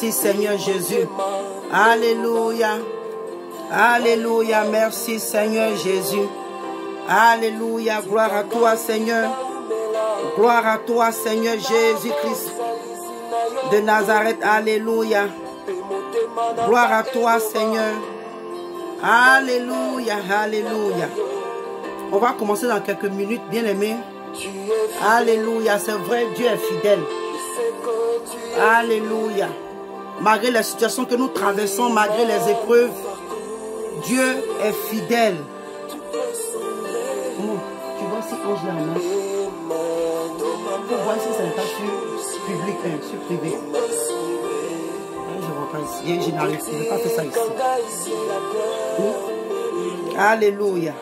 Merci Seigneur Jésus. Alléluia. Alléluia. Merci Seigneur Jésus. Alléluia. Gloire à toi Seigneur. Gloire à toi Seigneur Jésus-Christ de Nazareth. Alléluia. Gloire à toi Seigneur. Alléluia. Alléluia. On va commencer dans quelques minutes, bien aimés. Alléluia. C'est vrai, Dieu est fidèle. Alléluia. Malgré les situations que nous traversons, malgré les épreuves, Dieu est fidèle. Oh, tu vois si Ange là, non? Pour voir si ça n'est pas sur public, sur privé. Je ne vois pas ici. Je n'arrive pas à faire ça ici. Alléluia.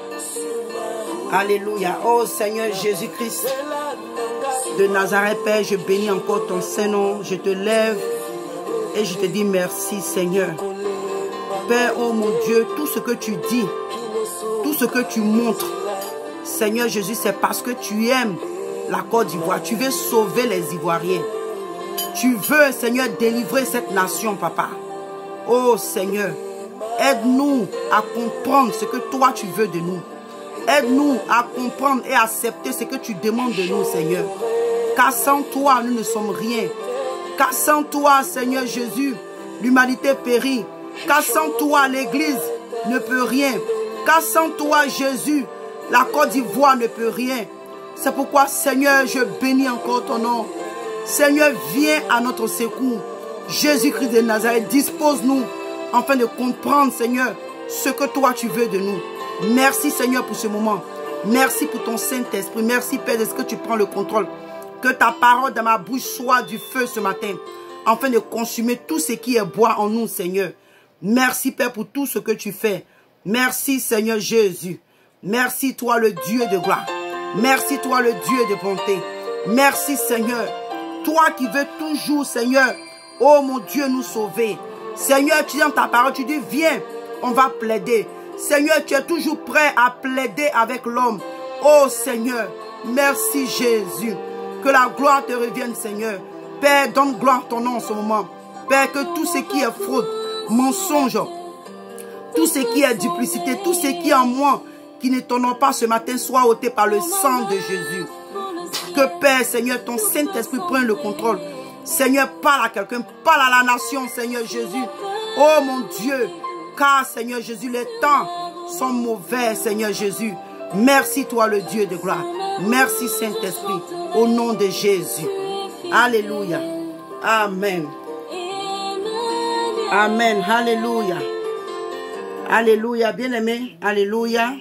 Alléluia. Oh Seigneur Jésus-Christ de Nazareth, Père, je bénis encore ton Saint-Nom. Je te lève et je te dis merci Seigneur. Père, oh mon Dieu, tout ce que tu dis, tout ce que tu montres, Seigneur Jésus, c'est parce que tu aimes la Côte d'Ivoire. Tu veux sauver les Ivoiriens. Tu veux, Seigneur, délivrer cette nation, Papa. Oh Seigneur, aide-nous à comprendre ce que toi tu veux de nous. Aide-nous à comprendre et accepter ce que tu demandes de nous, Seigneur. Car sans toi, nous ne sommes rien. Car sans toi, Seigneur Jésus, l'humanité périt. Car sans toi, l'Église ne peut rien. Car sans toi, Jésus, la Côte d'Ivoire ne peut rien. C'est pourquoi, Seigneur, je bénis encore ton nom. Seigneur, viens à notre secours. Jésus-Christ de Nazareth, dispose-nous afin de comprendre, Seigneur, ce que toi tu veux de nous. Merci, Seigneur, pour ce moment. Merci pour ton Saint-Esprit. Merci, Père, de ce que tu prends le contrôle. Que ta parole dans ma bouche soit du feu ce matin, afin de consumer tout ce qui est bois en nous, Seigneur. Merci, Père, pour tout ce que tu fais. Merci, Seigneur Jésus. Merci, toi, le Dieu de gloire. Merci, toi, le Dieu de bonté. Merci, Seigneur. Toi qui veux toujours, Seigneur, oh mon Dieu, nous sauver. Seigneur, tu dis dans ta parole, tu dis, viens, on va plaider. Seigneur, tu es toujours prêt à plaider avec l'homme. Oh Seigneur, merci Jésus. Que la gloire te revienne, Seigneur. Père, donne gloire à ton nom en ce moment. Père, que tout ce qui est fraude, mensonge, tout ce qui est duplicité, tout ce qui est en moi, qui ne t'honore pas ce matin, soit ôté par le sang de Jésus. Que Père, Seigneur, ton Saint-Esprit prenne le contrôle. Seigneur, parle à quelqu'un, parle à la nation, Seigneur Jésus. Oh mon Dieu, car Seigneur Jésus, les temps sont mauvais, Seigneur Jésus. Merci toi le Dieu de gloire. Merci Saint-Esprit, au nom de Jésus. Alléluia. Amen. Amen. Alléluia. Alléluia. Bien-aimé. Alléluia.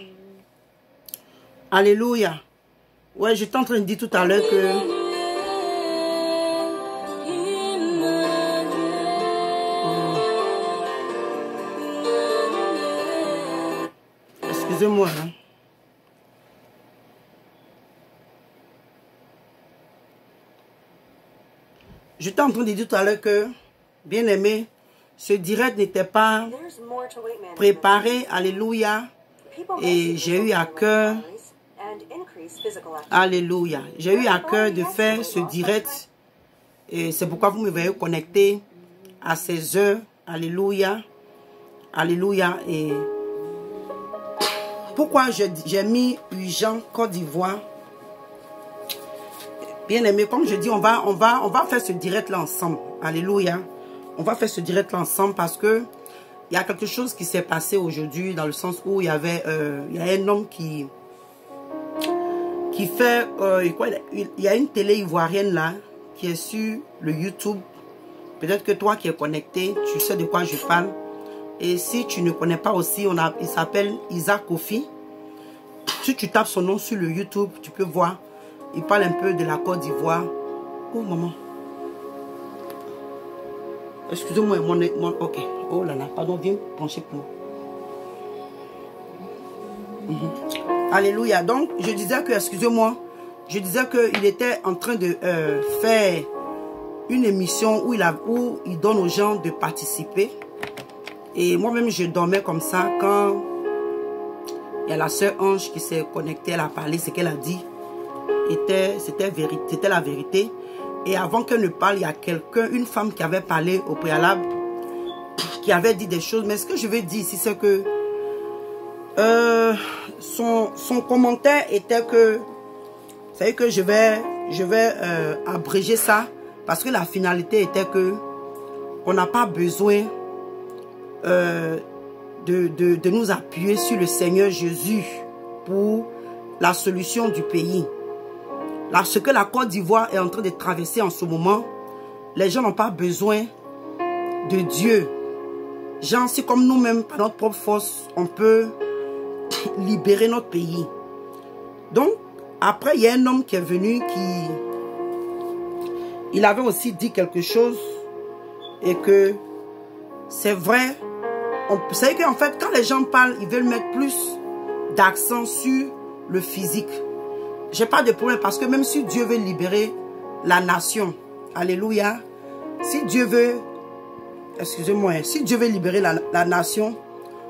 Alléluia. Ouais, j'étais en train de dire tout à l'heure que... Excusez-moi. Hein. J'étais en train de dire tout à l'heure que, bien aimé, ce direct n'était pas préparé. Alléluia. Et j'ai eu à cœur... Alléluia. J'ai eu à cœur de faire ce direct. Et c'est pourquoi vous me voyez connecté à ces heures. Alléluia. Alléluia. Et pourquoi j'ai mis urgent Côte d'Ivoire? Bien aimé, comme je dis, on va faire ce direct là ensemble. Alléluia. On va faire ce direct là ensemble parce que il y a quelque chose qui s'est passé aujourd'hui dans le sens où il y a un homme qui fait il y a une télé ivoirienne là qui est sur le YouTube. Peut-être que toi qui es connecté, tu sais de quoi je parle. Et si tu ne connais pas aussi, il s'appelle Isaac Kofi. Si tu tapes son nom sur le YouTube, tu peux voir. Il parle un peu de la Côte d'Ivoire. Oh maman. Excusez-moi, mon... Ok. Oh là là, pardon, viens pencher pour moi. Alléluia. Donc, je disais que, excusez-moi, je disais qu'il était en train de faire une émission où il donne aux gens de participer. Et moi-même, je dormais comme ça quand il y a la sœur Ange qui s'est connectée, elle a parlé, ce qu'elle a dit. C'était la vérité. Et avant qu'elle ne parle, il y a quelqu'un, une femme qui avait parlé au préalable, qui avait dit des choses. Mais ce que je veux dire ici, c'est que son commentaire était que, vous savez que je vais abréger ça, parce que la finalité était que on n'a pas besoin de nous appuyer sur le Seigneur Jésus pour la solution du pays. Là, ce que la Côte d'Ivoire est en train de traverser en ce moment, les gens n'ont pas besoin de Dieu. Genre, c'est comme nous-mêmes, par notre propre force, on peut libérer notre pays. Donc, après, il y a un homme qui est venu il avait aussi dit quelque chose et que c'est vrai. Vous savez qu'en fait, quand les gens parlent, ils veulent mettre plus d'accent sur le physique. J'ai pas de problème parce que même si Dieu veut libérer la nation, alléluia, si Dieu veut, excusez-moi, si Dieu veut libérer la nation,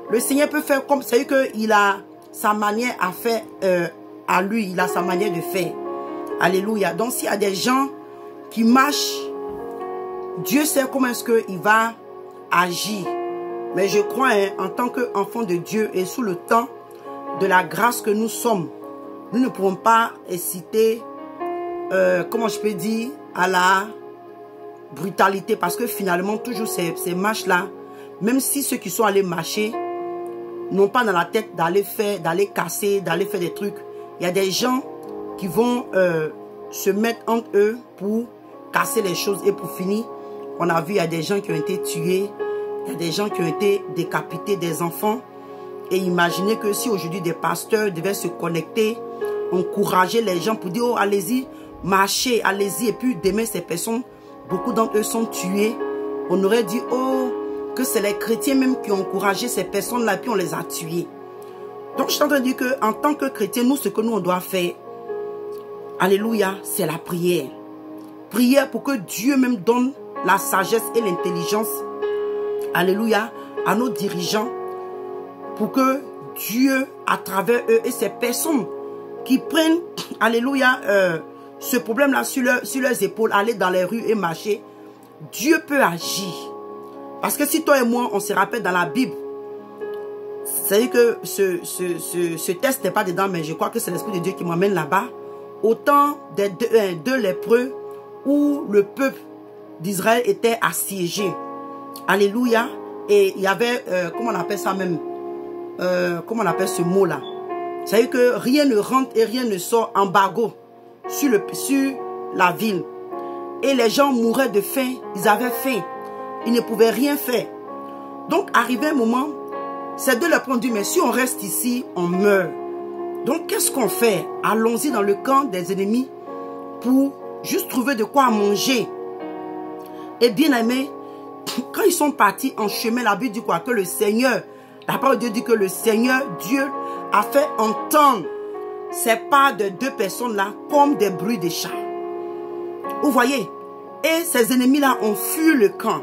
le Seigneur peut faire comme, c'est qu'il a sa manière à faire, à lui, il a sa manière de faire, alléluia. Donc s'il y a des gens qui marchent, Dieu sait comment est-ce qu'il va agir. Mais je crois, hein, en tant qu'enfant de Dieu et sous le temps de la grâce que nous sommes, nous ne pouvons pas inciter, comment je peux dire, à la brutalité. Parce que finalement, toujours ces marches-là, même si ceux qui sont allés marcher n'ont pas dans la tête d'aller casser, d'aller faire des trucs. Il y a des gens qui vont se mettre entre eux pour casser les choses. Et pour finir, on a vu, il y a des gens qui ont été tués. Il y a des gens qui ont été décapités, des enfants. Et imaginez que si aujourd'hui des pasteurs devaient se connecter, encourager les gens pour dire, oh, allez-y, marchez, allez-y. Et puis demain, ces personnes, beaucoup d'entre eux sont tués. On aurait dit, oh, que c'est les chrétiens même qui ont encouragé ces personnes-là, puis on les a tués. Donc, je suis en train de dire qu'en tant que chrétiens, nous, ce que nous, on doit faire, alléluia, c'est la prière. Prière pour que Dieu même donne la sagesse et l'intelligence, alléluia, à nos dirigeants, pour que Dieu, à travers eux et ces personnes qui prennent, alléluia, ce problème-là sur leurs épaules, aller dans les rues et marcher, Dieu peut agir. Parce que si toi et moi, on se rappelle dans la Bible, c'est que ce texte n'est pas dedans, mais je crois que c'est l'Esprit de Dieu qui m'emmène là-bas. Au temps des deux lépreux, où le peuple d'Israël était assiégé. Alléluia. Et il y avait, comment on appelle ça même, comment on appelle ce mot-là? C'est-à-dire que rien ne rentre et rien ne sort, embargo sur la ville. Et les gens mouraient de faim, ils avaient faim. Ils ne pouvaient rien faire. Donc, arrivé un moment, ces deux lépreux ont dit, mais si on reste ici, on meurt. Donc, qu'est-ce qu'on fait? Allons-y dans le camp des ennemis pour juste trouver de quoi manger. Et bien aimé, quand ils sont partis en chemin, la Bible dit quoi? Que le Seigneur, la parole de Dieu dit que le Seigneur, Dieu, a fait entendre ces pas de deux personnes-là comme des bruits de chats. Vous voyez? Et ces ennemis-là ont fui le camp.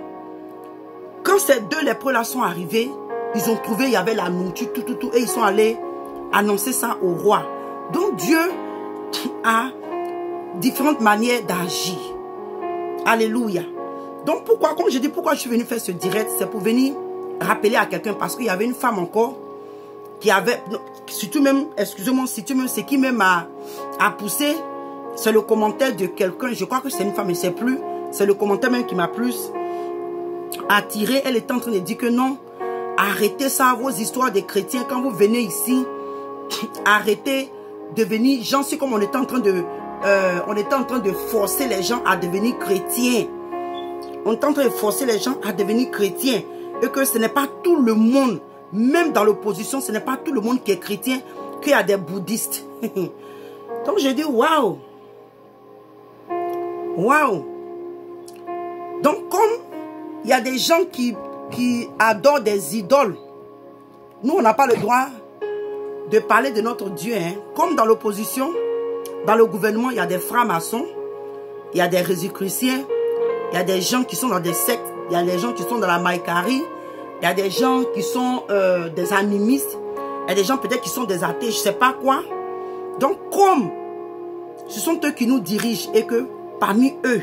Quand ces deux lépreux-là sont arrivés, ils ont trouvé, il y avait la nourriture, tout, et ils sont allés annoncer ça au roi. Donc Dieu a différentes manières d'agir. Alléluia. Donc pourquoi, comme je dis, pourquoi je suis venu faire ce direct, c'est pour venir rappeler à quelqu'un, parce qu'il y avait une femme encore qui avait, surtout même, excusez-moi, ce qui même a poussé, c'est le commentaire de quelqu'un, je crois que c'est une femme, mais c'est plus, c'est le commentaire même qui m'a plus attiré. Elle était en train de dire que non, arrêtez ça, vos histoires des chrétiens, quand vous venez ici, arrêtez de venir, j'en sais comme on était en train de forcer les gens à devenir chrétiens. On est en train de forcer les gens à devenir chrétiens. Et que ce n'est pas tout le monde, même dans l'opposition, ce n'est pas tout le monde qui est chrétien, qu'il y a des bouddhistes. Donc je dis, waouh. Waouh. Donc comme il y a des gens qui adorent des idoles, nous on n'a pas le droit de parler de notre Dieu. Hein. Comme dans l'opposition, dans le gouvernement, il y a des francs-maçons, il y a des résicruciens, il y a des gens qui sont dans des sectes, il y a des gens qui sont dans la maïkarie, il y a des gens qui sont des animistes, il y a des gens peut-être qui sont des athées, je ne sais pas quoi. Donc comme ce sont eux qui nous dirigent et que parmi eux,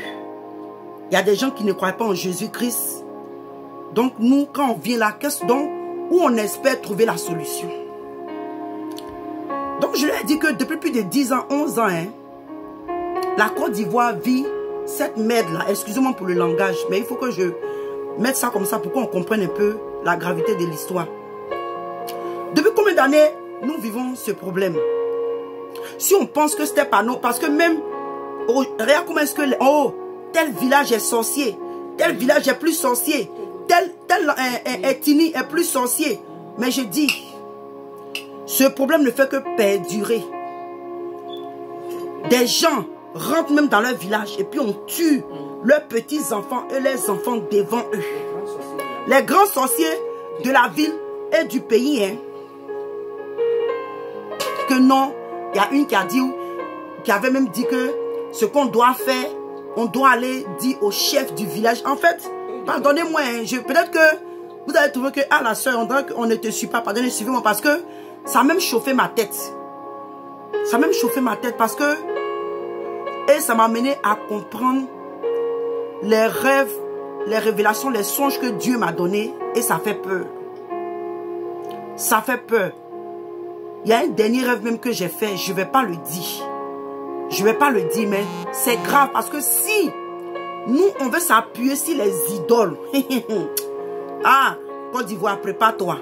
il y a des gens qui ne croient pas en Jésus-Christ. Donc nous, quand on vient là, où on espère trouver la solution. Donc je leur ai dit que depuis plus de 10 ans, 11 ans, hein, la Côte d'Ivoire vit cette merde-là. Excusez-moi pour le langage, mais il faut que je mette ça comme ça pour qu'on comprenne un peu la gravité de l'histoire. Depuis combien d'années nous vivons ce problème? Si on pense que c'était pas nous, parce que même, regarde comment est-ce que, tel village est sorcier, tel village est plus sorcier, tel ethnie est plus sorcier. Mais je dis, ce problème ne fait que perdurer. Des gens rentrent même dans leur village et puis on tue leurs petits-enfants et les enfants devant eux. Les grands sorciers de la ville et du pays, hein, que non, il y a une qui avait même dit que ce qu'on doit faire, on doit aller dire au chef du village. En fait, pardonnez-moi, hein, peut-être que vous allez trouver que, ah la soeur, on ne te suit pas, pardonnez, suivez-moi, parce que ça a même chauffé ma tête. Ça a même chauffé ma tête parce que, et ça m'a amené à comprendre les rêves, les révélations, les songes que Dieu m'a donnés, et ça fait peur. Ça fait peur. Il y a un dernier rêve même que j'ai fait, je ne vais pas le dire. Je ne vais pas le dire, mais c'est grave parce que si nous, on veut s'appuyer sur les idoles. Ah, Côte d'Ivoire, prépare-toi.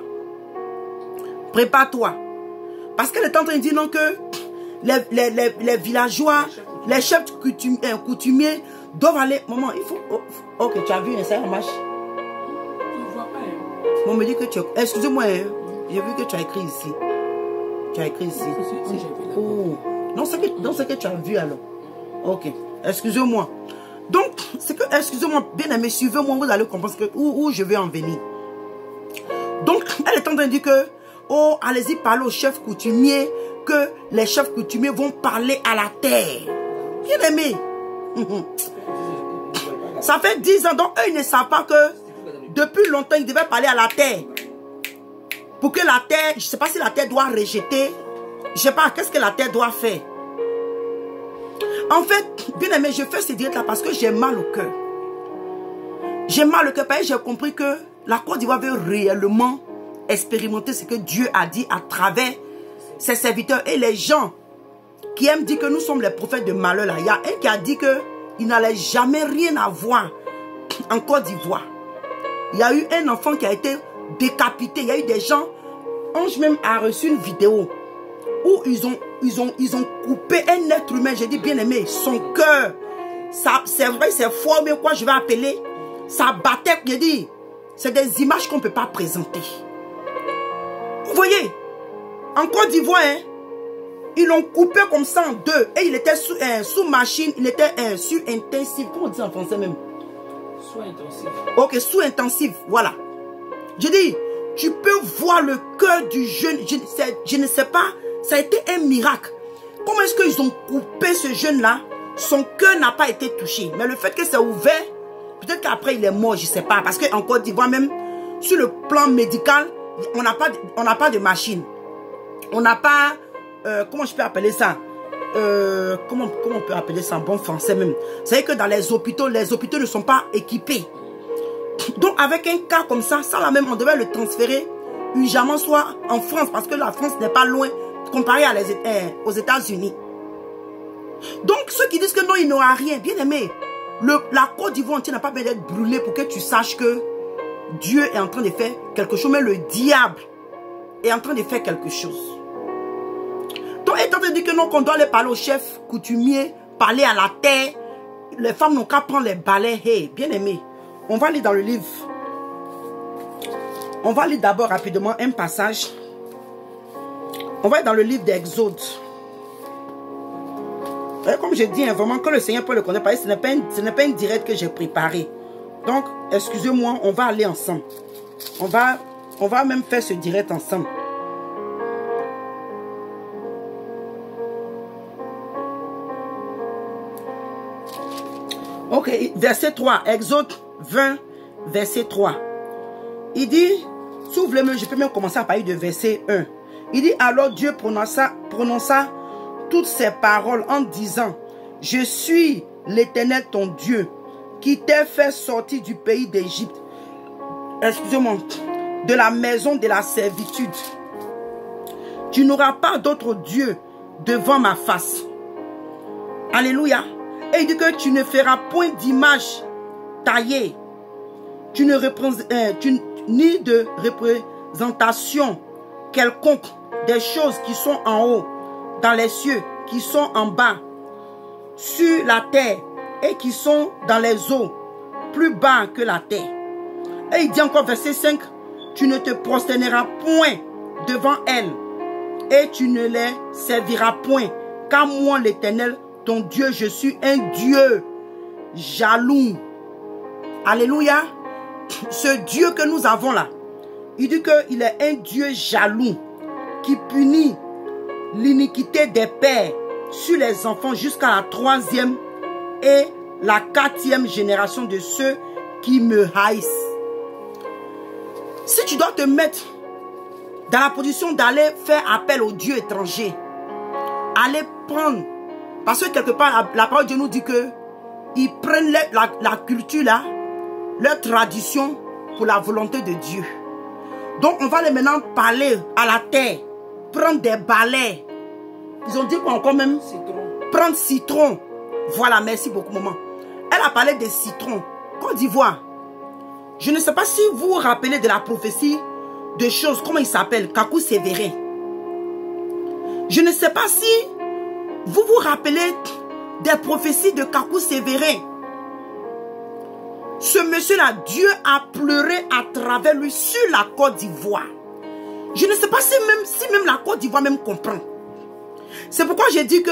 Prépare-toi. Parce qu'elle est en train de dire non que les villageois, les chefs coutumiers doivent aller. Maman, il faut... Ok, tu as vu, ça marche. On me dit que tu as... Excusez-moi, hein, j'ai vu que tu as écrit ici. Tu as écrit ici. Oh. Non, c'est que tu as vu alors. Ok. Excusez-moi. Donc, c'est que, excusez-moi, bien aimé, suivez-moi, vous allez comprendre où je vais en venir. Donc, elle est en train de dire que, oh, allez-y parler aux chefs coutumiers, que les chefs coutumiers vont parler à la terre. Bien aimé. Ça fait 10 ans, donc eux, ils ne savent pas que depuis longtemps, ils devaient parler à la terre. Pour que la terre, je ne sais pas si la terre doit rejeter, je ne sais pas, qu'est-ce que la terre doit faire. En fait, bien aimé, je fais ce direct-là parce que j'ai mal au cœur. J'ai mal au cœur parce que j'ai compris que la Côte d'Ivoire veut réellement expérimenter ce que Dieu a dit à travers ses serviteurs et les gens qui aiment dire que nous sommes les prophètes de malheur. Là. Il y a un qui a dit qu'il n'allait jamais rien avoir en Côte d'Ivoire. Il y a eu un enfant qui a été décapité. Il y a eu des gens, Ange même a reçu une vidéo où ils ont coupé un être humain. J'ai dit bien aimé, son cœur, c'est vrai, c'est fort, mais quoi je vais appeler, ça battait. J'ai dit, c'est des images qu'on ne peut pas présenter. Vous voyez, en Côte d'Ivoire, hein, ils l'ont coupé comme ça en deux. Et il était sous machine, il était sous intensif. Comment on dit en français même? Sous intensif. Ok, sous intensif, voilà. Je dis, tu peux voir le cœur du jeune. Je ne sais pas, ça a été un miracle. Comment est-ce qu'ils ont coupé ce jeune-là? Son cœur n'a pas été touché. Mais le fait que c'est ouvert, peut-être qu'après il est mort, je ne sais pas. Parce qu'en Côte d'Ivoire même, sur le plan médical, on n'a pas de machine. On n'a pas, comment je peux appeler ça? Comment on peut appeler ça en bon français même? Vous savez que dans les hôpitaux ne sont pas équipés. Donc avec un cas comme ça là même, on devait le transférer urgemment soit en France, parce que la France n'est pas loin comparé aux États-Unis. Donc ceux qui disent que non, il n'aura rien, bien aimé, la Côte d'Ivoire entière n'a pas besoin d'être brûlée pour que tu saches que Dieu est en train de faire quelque chose, mais le diable est en train de faire quelque chose. Donc étant donné que non, qu'on doit aller parler au chef coutumier, parler à la terre, les femmes n'ont qu'à prendre les balais. Hey, bien aimé, on va lire dans le livre. On va lire d'abord rapidement un passage. On va aller dans le livre d'Exode. Comme je dis, vraiment, que le Seigneur peut le connaître, parce que ce n'est pas une direct que j'ai préparé. Donc, excusez-moi, on va aller ensemble. On va même faire ce direct ensemble. Ok, verset 3, Exode 20, verset 3. Il dit, s'ouvre-le, je peux même commencer à parler de verset 1. Il dit, alors Dieu prononça toutes ces paroles en disant, je suis l'Éternel ton Dieu, qui t'a fait sortir du pays d'Égypte, excusez-moi, de la maison de la servitude. Tu n'auras pas d'autre Dieu devant ma face. Alléluia. Et il dit que tu ne feras point d'image taillée, ni de représentation quelconque des choses qui sont en haut, dans les cieux, qui sont en bas, sur la terre, et qui sont dans les eaux, plus bas que la terre. Et il dit encore, verset 5, tu ne te prosterneras point devant elles, et tu ne les serviras point, car moi l'Éternel, ton Dieu, je suis un Dieu jaloux. Alléluia. Ce Dieu que nous avons là, il dit qu'il est un Dieu jaloux, qui punit l'iniquité des pères sur les enfants jusqu'à la 3e et la 4e génération de ceux qui me haïssent. Si tu dois te mettre dans la position d'aller faire appel aux dieux étrangers, aller prendre, parce que quelque part la parole de Dieu nous dit que ils prennent la culture là, leur tradition pour la volonté de Dieu. Donc on va maintenant parler à la terre, prendre des balais. Ils ont dit quoi encore même? Citron. Prendre citron. Voilà, merci beaucoup maman. Elle a parlé des citrons. Côte d'Ivoire. Je ne sais pas si vous vous rappelez de la prophétie de choses, comment il s'appelle? Kakou Sévérin. Je ne sais pas si vous vous rappelez des prophéties de Kakou Sévérin. Ce monsieur-là, Dieu a pleuré à travers lui sur la Côte d'Ivoire. Je ne sais pas si même la Côte d'Ivoire même comprend. C'est pourquoi j'ai dit que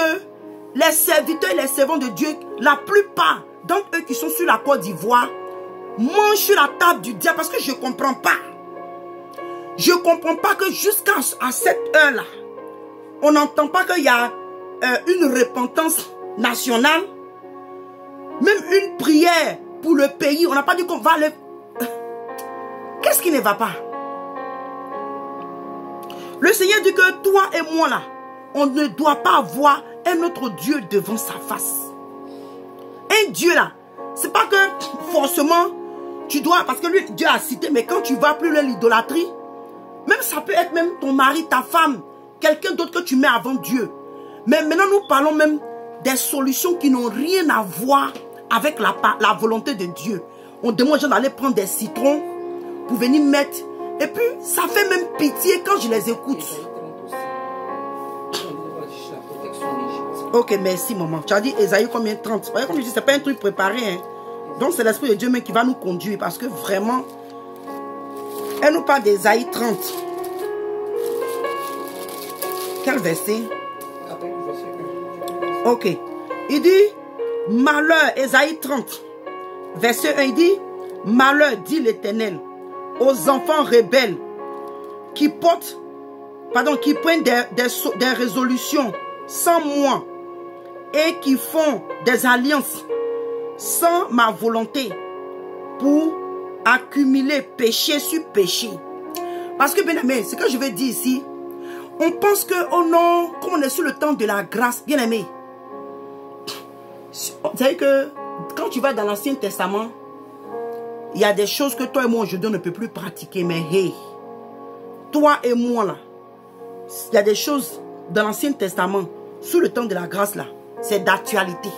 les serviteurs et les servants de Dieu, la plupart d'entre eux qui sont sur la Côte d'Ivoire, mangent sur la table du diable parce que je ne comprends pas. Je ne comprends pas que jusqu'à cette heure-là, on n'entend pas qu'il y a une repentance nationale, même une prière pour le pays. On n'a pas dit qu'on va aller... Qu'est-ce qui ne va pas? Le Seigneur dit que toi et moi là, on ne doit pas avoir un autre Dieu devant sa face. Un Dieu là, c'est pas que forcément tu dois, parce que lui, Dieu a cité, mais quand tu vas plus loin l'idolâtrie, même ça peut être même ton mari, ta femme, quelqu'un d'autre que tu mets avant Dieu. Mais maintenant nous parlons même des solutions qui n'ont rien à voir avec la volonté de Dieu. On demande aux gens d'aller prendre des citrons pour venir mettre. Et puis ça fait même pitié quand je les écoute. Ok, merci maman. Tu as dit Esaïe combien? 30. Comme je dis, c'est pas un truc préparé. Hein. Donc c'est l'Esprit de Dieu même qui va nous conduire. Parce que vraiment, elle nous parle d'Esaïe 30. Quel verset? Ok. Il dit, malheur, Esaïe 30. Verset 1, il dit, malheur, dit l'Éternel, aux enfants rebelles qui prennent des résolutions sans moi et qui font des alliances sans ma volonté pour accumuler péché sur péché. Parce que bien aimé, ce que je veux dire ici, on pense que, oh non, comme on est sur le temps de la grâce, bien aimé, vous savez que quand tu vas dans l'Ancien Testament, il y a des choses que toi et moi aujourd'hui on ne peut plus pratiquer. Mais hey, toi et moi là, il y a des choses dans l'Ancien Testament, sous le temps de la grâce là, c'est d'actualité.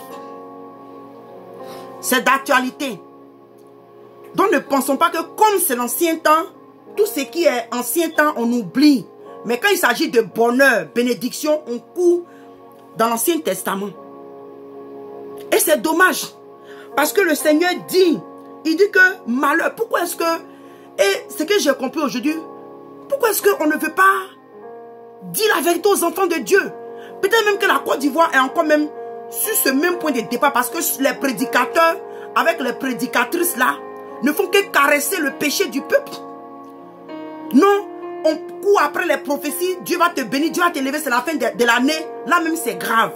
C'est d'actualité. Donc ne pensons pas que comme c'est l'ancien temps, tout ce qui est ancien temps on oublie. Mais quand il s'agit de bonheur, bénédiction, on court dans l'Ancien Testament. Et c'est dommage. Parce que le Seigneur dit, il dit que malheur, pourquoi est-ce que, et ce que j'ai compris aujourd'hui, pourquoi est-ce qu'on ne veut pas dire la vérité aux enfants de Dieu? Peut-être même que la Côte d'Ivoire est encore même sur ce même point de départ, parce que les prédicateurs, avec les prédicatrices là, ne font que caresser le péché du peuple. Non, on court après les prophéties, Dieu va te bénir, Dieu va te lever, c'est la fin de l'année, là même c'est grave.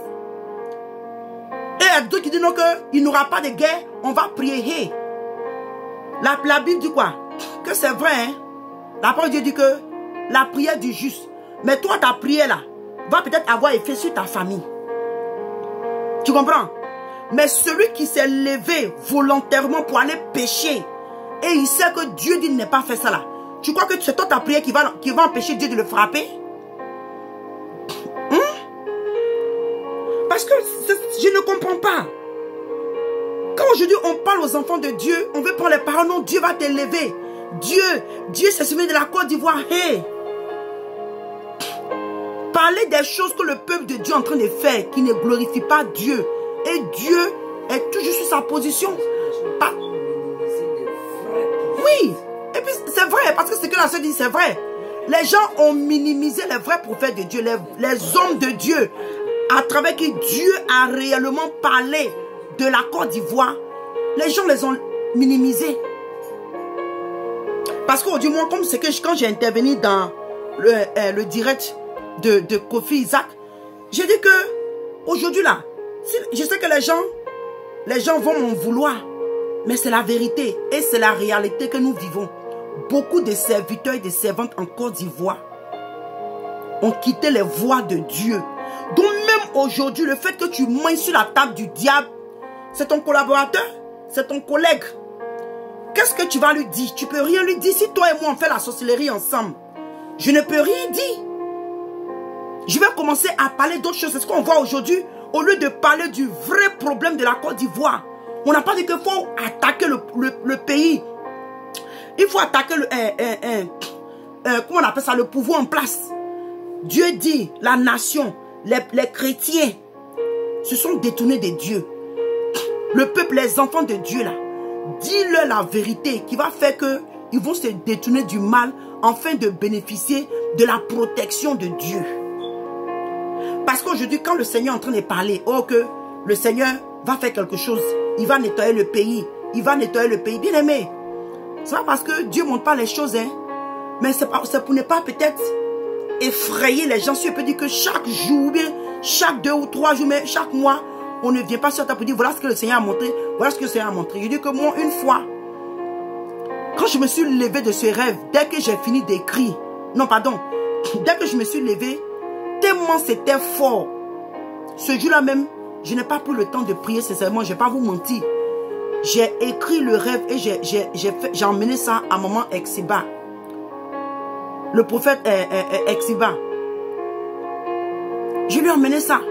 Et il y a d'autres qui disent non, qu'il n'y aura pas de guerre, on va prier. Hey. La Bible dit quoi? Que c'est vrai, hein? La parole de Dieu dit que la prière du juste, mais toi ta prière là, va peut-être avoir effet sur ta famille. Tu comprends? Mais celui qui s'est levé volontairement pour aller pécher, et il sait que Dieu dit, n'est pas fait ça là. Tu crois que c'est toi ta prière qui va empêcher Dieu de le frapper? Parce que je ne comprends pas. Quand aujourd'hui on parle aux enfants de Dieu, on veut prendre les paroles, non, Dieu va t'élever. Dieu s'est souvenu de la Côte d'Ivoire. Hey! Parler des choses que le peuple de Dieu est en train de faire, qui ne glorifie pas Dieu. Et Dieu est toujours sur sa position. Oui! Et puis c'est vrai, parce que ce que la sœur dit, c'est vrai. Les gens ont minimisé les vrais prophètes de Dieu, les hommes de Dieu, à travers qui Dieu a réellement parlé de la Côte d'Ivoire. Les gens les ont minimisés. Parce qu'au moins, comme c'est que quand j'ai intervenu dans le direct de Kofi Isaac, j'ai dit que aujourd'hui là, je sais que les gens vont m'en vouloir, mais c'est la vérité et c'est la réalité que nous vivons. Beaucoup de serviteurs et de servantes en Côte d'Ivoire ont quitté les voies de Dieu. Donc même aujourd'hui, le fait que tu manges sur la table du diable, c'est ton collaborateur, c'est ton collègue. Qu'est-ce que tu vas lui dire? Tu peux rien lui dire. Si toi et moi on fait la sorcellerie ensemble, je ne peux rien dire. Je vais commencer à parler d'autres choses. C'est ce qu'on voit aujourd'hui. Au lieu de parler du vrai problème de la Côte d'Ivoire, on n'a pas dit qu'il faut attaquer le pays. Il faut attaquer comment on appelle ça, le pouvoir en place. Dieu dit, la nation, les chrétiens se sont détournés de Dieu. Le peuple, les enfants de Dieu là, dis-leur la vérité qui va faire qu'ils vont se détourner du mal afin de bénéficier de la protection de Dieu. Parce qu'aujourd'hui, quand le Seigneur est en train de parler, oh que le Seigneur va faire quelque chose, il va nettoyer le pays, il va nettoyer le pays. Bien aimé, c'est pas parce que Dieu ne montre pas les choses, hein, mais c'est pour ne pas peut-être effrayer les gens. Si on peut dire que chaque jour, bien, chaque 2 ou 3 jours, mais chaque mois, on ne vient pas sur ta pour dire voilà ce que le Seigneur a montré, voilà ce que le Seigneur a montré. Je dis que moi, une fois, quand je me suis levé de ce rêve, dès que j'ai fini d'écrire, non pardon, dès que je me suis levé, tellement c'était fort. Ce jour-là même, je n'ai pas pris le temps de prier sincèrement, je ne vais pas vous mentir. J'ai écrit le rêve et j'ai emmené ça à maman Exiba. Le prophète Exiba. Je lui ai emmené ça.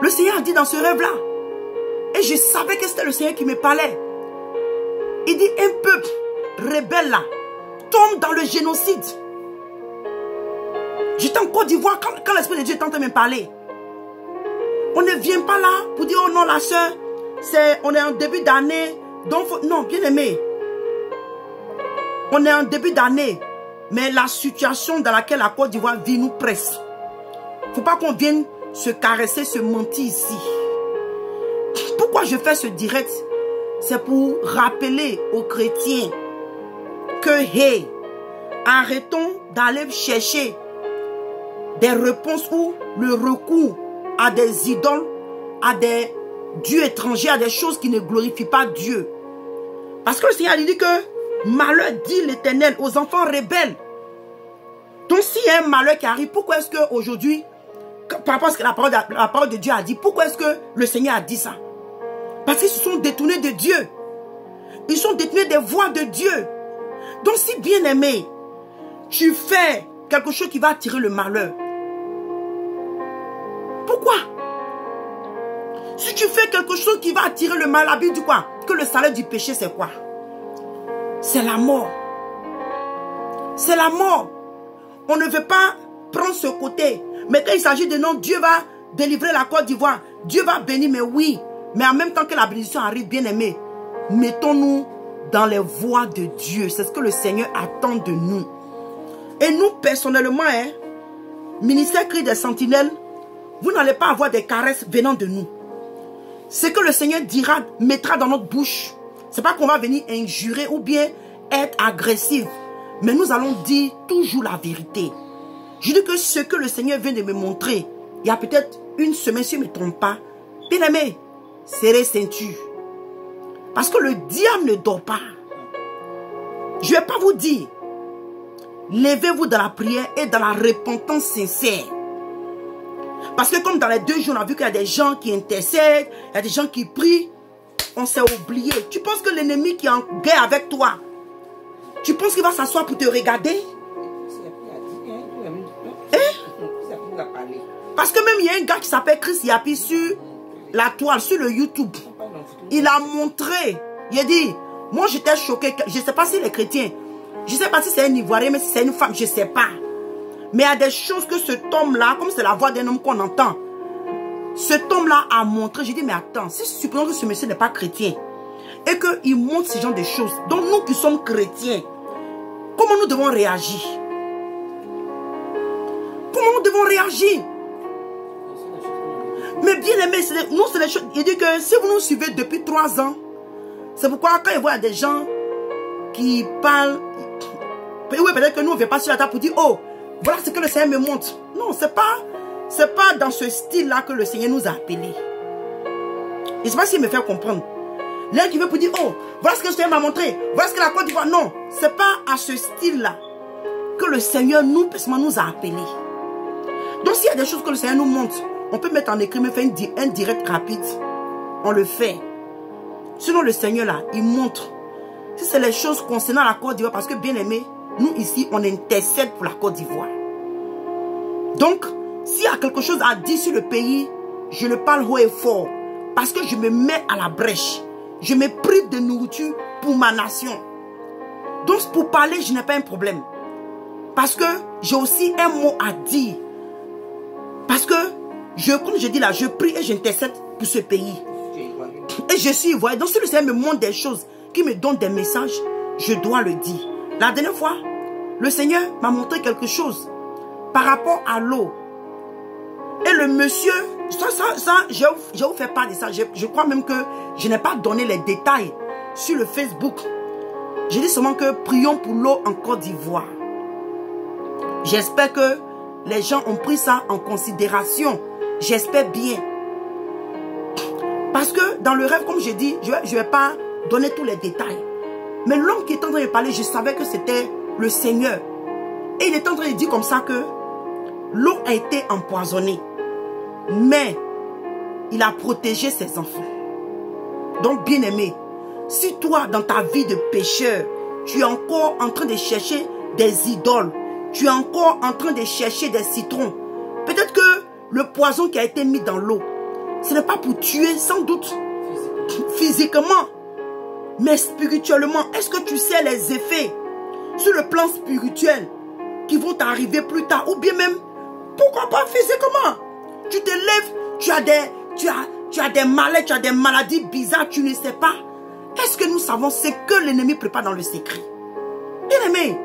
Le Seigneur a dit dans ce rêve-là. Et je savais que c'était le Seigneur qui me parlait. Il dit, un peuple rebelle là, tombe dans le génocide. J'étais en Côte d'Ivoire quand l'Esprit de Dieu est en train de me parler. On ne vient pas là pour dire, oh non, la soeur, on est en début d'année. Non, bien aimé. On est en début d'année. Mais la situation dans laquelle la Côte d'Ivoire vit nous presse. Il ne faut pas qu'on vienne se caresser, se mentir ici. Pourquoi je fais ce direct? C'est pour rappeler aux chrétiens que, hey, arrêtons d'aller chercher des réponses ou le recours à des idoles, à des dieux étrangers, à des choses qui ne glorifient pas Dieu. Parce que le Seigneur dit que malheur dit l'Éternel aux enfants rebelles. Donc s'il y a un malheur qui arrive, pourquoi est-ce qu'aujourd'hui, par rapport à ce que la parole de Dieu a dit, pourquoi est-ce que le Seigneur a dit ça? Parce qu'ils se sont détournés de Dieu. Ils sont détournés des voies de Dieu. Donc si bien aimé, tu fais quelque chose qui va attirer le malheur. Pourquoi? Si tu fais quelque chose qui va attirer le mal, la Bible dit quoi? Que le salaire du péché c'est quoi? C'est la mort. C'est la mort. On ne veut pas prendre ce côté. Mais quand il s'agit de non, Dieu va délivrer la Côte d'Ivoire. Dieu va bénir, mais oui. Mais en même temps que la bénédiction arrive, bien aimé, mettons-nous dans les voies de Dieu. C'est ce que le Seigneur attend de nous. Et nous, personnellement, hein, ministère Cri des Sentinelles, vous n'allez pas avoir des caresses venant de nous. Ce que le Seigneur dira, mettra dans notre bouche, ce n'est pas qu'on va venir injurer ou bien être agressif. Mais nous allons dire toujours la vérité. Je dis que ce que le Seigneur vient de me montrer, il y a peut-être une semaine, si je ne me trompe pas, bien aimé, serrez ceinture. Parce que le diable ne dort pas. Je ne vais pas vous dire, levez-vous dans la prière et dans la repentance sincère. Parce que comme dans les 2 jours, on a vu qu'il y a des gens qui intercèdent, il y a des gens qui prient. On s'est oublié. Tu penses que l'ennemi qui est en guerre avec toi, tu penses qu'il va s'asseoir pour te regarder? Parce que même il y a un gars qui s'appelle Chris Yapi sur la toile, sur le YouTube. Il a montré. Il a dit, moi j'étais choqué. Je ne sais pas si les chrétiens, je ne sais pas si c'est un Ivoirien, mais si c'est une femme, je ne sais pas. Mais il y a des choses que cet homme-là, comme c'est la voix d'un homme qu'on entend, cet homme-là a montré. J'ai dit, mais attends, si supposons que ce monsieur n'est pas chrétien et qu'il montre ce genre de choses, donc nous qui sommes chrétiens, comment nous devons réagir? Comment nous devons réagir? Mais bien aimé, nous c'est les choses. Il dit que si vous nous suivez depuis 3 ans, c'est pourquoi quand il voit des gens qui parlent, oui, peut-être que nous on ne vient pas sur la table pour dire, oh, voilà ce que le Seigneur me montre. Non, c'est pas dans ce style-là que le Seigneur nous a appelés. Je ne sais pas s'il me fait comprendre. L'un qui veut pour dire, oh, voilà ce que le Seigneur m'a montré, voilà ce que la Côte d'Ivoire. Non, ce n'est pas à ce style-là que le Seigneur nous a appelés. Donc s'il y a des choses que le Seigneur nous montre, on peut mettre en écrit, mais faire un direct rapide. On le fait. Sinon le Seigneur là, il montre. Si c'est les choses concernant la Côte d'Ivoire, parce que bien aimé, nous ici, on intercède pour la Côte d'Ivoire. Donc, s'il y a quelque chose à dire sur le pays, je le parle haut et fort. Parce que je me mets à la brèche. Je me prive de nourriture pour ma nation. Donc, pour parler, je n'ai pas un problème. Parce que j'ai aussi un mot à dire. Parce que, comme je dis là, je prie et j'intercède pour ce pays. Et je suis ivoirien. Donc, si le Seigneur me montre des choses, qui me donne des messages, je dois le dire. La dernière fois, le Seigneur m'a montré quelque chose par rapport à l'eau. Et le monsieur, je vais vous faire part de ça. Je crois même que je n'ai pas donné les détails sur le Facebook. Je dis seulement que prions pour l'eau en Côte d'Ivoire. J'espère que les gens ont pris ça en considération. J'espère bien. Parce que dans le rêve, comme je dis, je ne vais pas donner tous les détails. Mais l'homme qui est en train de parler, je savais que c'était le Seigneur. Et il est en train de dire comme ça que l'eau a été empoisonnée. Mais il a protégé ses enfants. Donc bien aimé, si toi dans ta vie de pécheur, tu es encore en train de chercher des idoles, tu es encore en train de chercher des citrons, peut-être que le poison qui a été mis dans l'eau, ce n'est pas pour tuer sans doute physiquement, mais spirituellement. Est-ce que tu sais les effets sur le plan spirituel qui vont t'arriver plus tard? Ou bien même, pourquoi pas physiquement? Tu te lèves, tu as des malaises, tu as des maladies bizarres, tu ne sais pas. Est-ce que nous savons ce que l'ennemi prépare dans le secret? Bien aimé,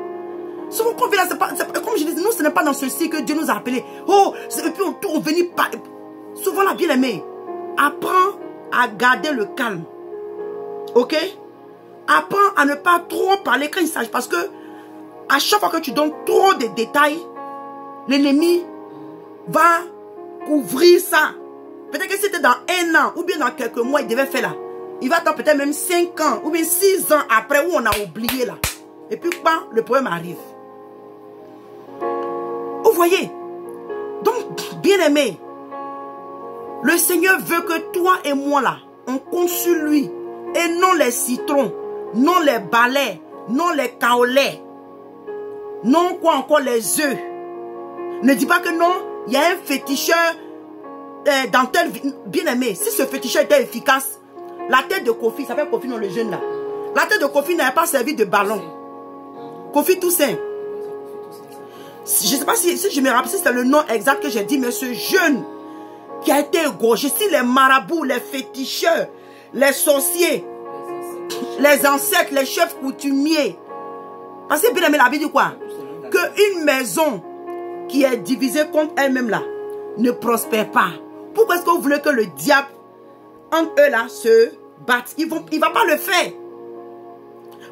souvent qu'on vient là, comme je dis, nous ce n'est pas dans ceci que Dieu nous a appelés. Oh, et puis on venit pas. Souvent là, bien aimé, apprends à garder le calme. Ok? Apprends à ne pas trop parler quand il s'agit. Parce que à chaque fois que tu donnes trop de détails, l'ennemi va couvrir ça. Peut-être que c'était dans 1 an ou bien dans quelques mois, il devait faire là. Il va attendre peut-être même 5 ans ou bien 6 ans après où on a oublié là. Et puis quand le problème arrive. Vous voyez? Donc, bien aimé, le Seigneur veut que toi et moi là, on compte sur lui. Et non les citrons, non les balais, non les kaolais, non quoi encore les œufs. Ne dis pas que non, il y a un féticheur dans tel... Bien aimé, si ce féticheur était efficace, la tête de Kofi, ça s'appelle Kofi, non le jeune là. La tête de Kofi n'avait pas servi de ballon. Kofi Toussaint. Je ne sais pas si je me rappelle si c'est le nom exact que j'ai dit, mais ce jeune qui a été égorgé, si les marabouts, les féticheurs, les sorciers, les ancêtres, les chefs coutumiers. Parce que bien aimé, la Bible dit quoi? Qu'une maison qui est divisée contre elle-même là, ne prospère pas. Pourquoi est-ce que vous voulez que le diable, entre eux là, se batte? Il ne va pas le faire.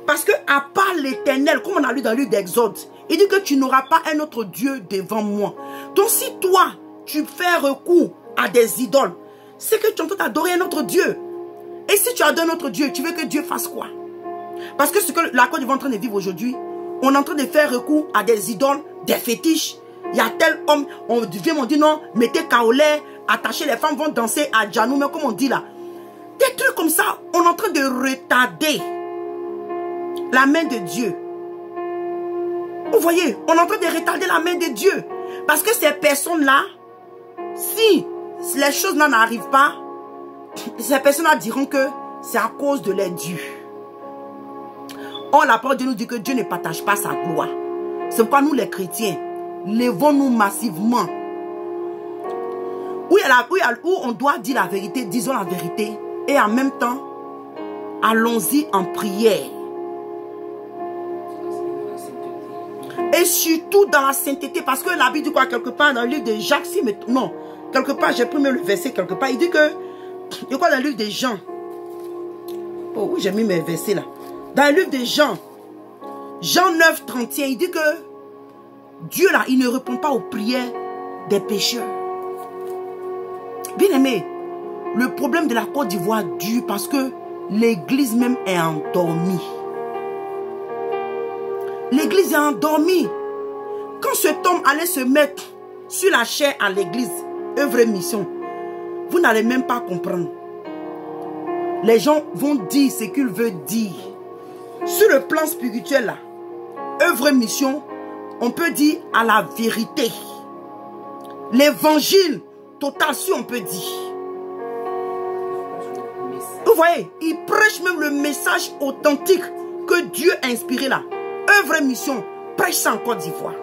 Parce que à part l'Éternel, comme on a lu dans le livre d'Exode, il dit que tu n'auras pas un autre Dieu devant moi. Donc si toi, tu fais recours à des idoles, c'est que tu es en train d'adorer un autre Dieu. Et si tu adores un autre Dieu, tu veux que Dieu fasse quoi? Parce que ce que la Côte d'Ivoire est en train de vivre aujourd'hui, on est en train de faire recours à des idoles, des fétiches. Il y a tel homme, on vient, on dit non, mettez kaolé, attachez, les femmes vont danser à Djanou, mais comme on dit là. Des trucs comme ça, on est en train de retarder la main de Dieu. Vous voyez, on est en train de retarder la main de Dieu. Parce que ces personnes-là, si les choses là n'arrivent pas, ces personnes-là diront que c'est à cause de leurs dieux. Or, la parole de Dieu nous dit que Dieu ne partage pas sa gloire. C'est pourquoi nous les chrétiens, levons-nous massivement. Où on doit dire la vérité, disons la vérité. Et en même temps, allons-y en prière. Et surtout dans la sainteté. Parce que la Bible dit quoi quelque part dans le livre de Jacques, si, mais non, quelque part, j'ai pris le verset quelque part. Il dit que, il y a quoi dans le livre de Jean? Oh oui, j'ai mis mes versets là. Dans le livre de Jean, Jean 9, 31, il dit que Dieu là, il ne répond pas aux prières des pécheurs. Bien aimé, le problème de la Côte d'Ivoire dure parce que l'église même est endormie. L'église est endormie. Quand cet homme allait se mettre sur la chair à l'église, œuvre et mission, vous n'allez même pas comprendre. Les gens vont dire ce qu'ils veulent dire. Sur le plan spirituel, là, œuvre et mission, on peut dire à la vérité. L'évangile total, si on peut dire. Vous voyez, il prêche même le message authentique que Dieu a inspiré là. Œuvre et mission, prêche ça en Côte d'Ivoire.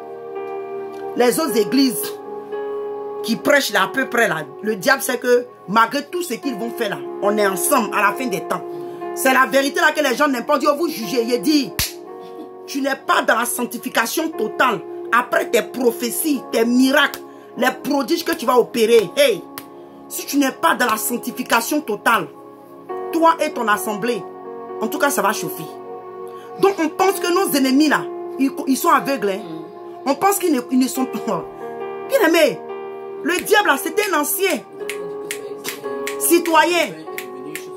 Les autres églises qui prêchent là à peu près là, le diable sait que malgré tout ce qu'ils vont faire là, on est ensemble à la fin des temps. C'est la vérité là que les gens n'aiment pas. Dire, oh, vous jugez. Il dit, tu n'es pas dans la sanctification totale. Après tes prophéties, tes miracles, les prodiges que tu vas opérer. Hey, si tu n'es pas dans la sanctification totale, toi et ton assemblée, en tout cas, ça va chauffer. Donc, on pense que nos ennemis là, ils sont aveugles. Hein? On pense qu'ils ne sont pas. Bien aimé, le diable là, c'était un ancien citoyen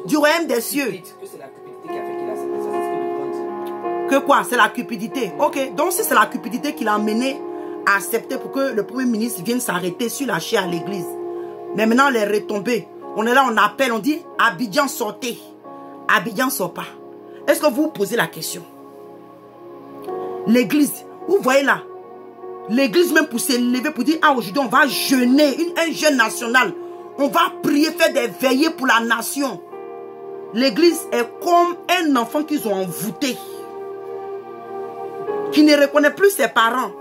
du royaume des cieux. Que quoi? C'est la cupidité. Ok, donc si c'est la cupidité qui l'a amené à accepter pour que le premier ministre vienne s'arrêter sur la chair à l'église. Mais maintenant, les retombées. On est là, on appelle, on dit Abidjan sortez. Abidjan sort pas. Est-ce que vous vous posez la question? L'église, vous voyez là, l'église même pour s'élever, pour dire, ah aujourd'hui on va jeûner, un jeûne national. On va prier, faire des veillées pour la nation. L'église est comme un enfant qu'ils ont envoûté. Qui ne reconnaît plus ses parents.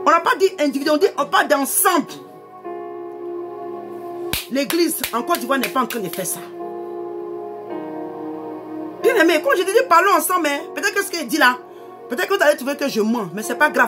On n'a pas dit individu, on parle d'ensemble. L'église en Côte d'Ivoire n'est pas en train de faire ça. Bien aimé, quand je te dis parlons ensemble, hein, peut-être que ce qu'il dit là, peut-être que vous allez trouver que je mens, mais c'est pas grave.